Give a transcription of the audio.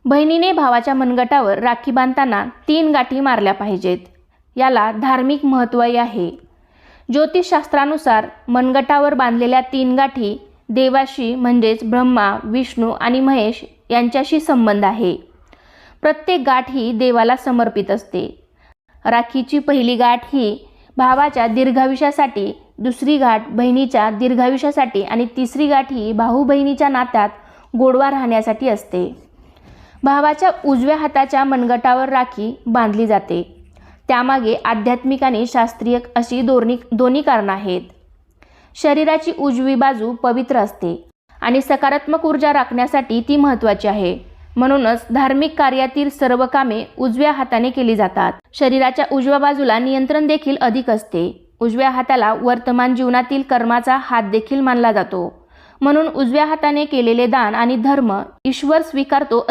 बहिणीने भावाच्या मनगटावर राखी बांधताना 3 गाठी मारल्या पाहिजेत. याला धार्मिक महत्त्व आहे. ज्योतिषशास्त्रानुसार मनगटावर बांधलेल्या 3 गाठी देवाशी म्हणजेच ब्रह्मा, विष्णू आणि महेश यांच्याशी संबंध आहे. प्रत्येक गाठ ही देवाला समर्पित असते. राखीची पहिली गाठ ही भावाच्या दीर्घायुष्यासाठी, दुसरी गाठ बहिणीच्या दीर्घायुष्यासाठी आणि तिसरी गाठ ही भाऊ बहिणीच्या नात्यात गोडवा राहण्यासाठी असते. भावाच्या उजव्या हाताच्या मनगटावर राखी बांधली जाते. त्यामागे आध्यात्मिक आणि शास्त्रीय अशी दोन्ही कारणं आहेत. शरीराची उजवी बाजू पवित्र असते आणि सकारात्मक ऊर्जा राखण्यासाठी ती महत्त्वाची आहे. म्हणूनच धार्मिक कार्यातील सर्व कामे उजव्या हाताने केली जातात. शरीराच्या उजव्या बाजूला नियंत्रण देखील अधिक असते. उजव्या हाताला वर्तमान जीवनातील कर्माचा हात देखील मानला जातो. म्हणून उजव्या हाताने केलेले दान आणि धर्म ईश्वर स्वीकारतो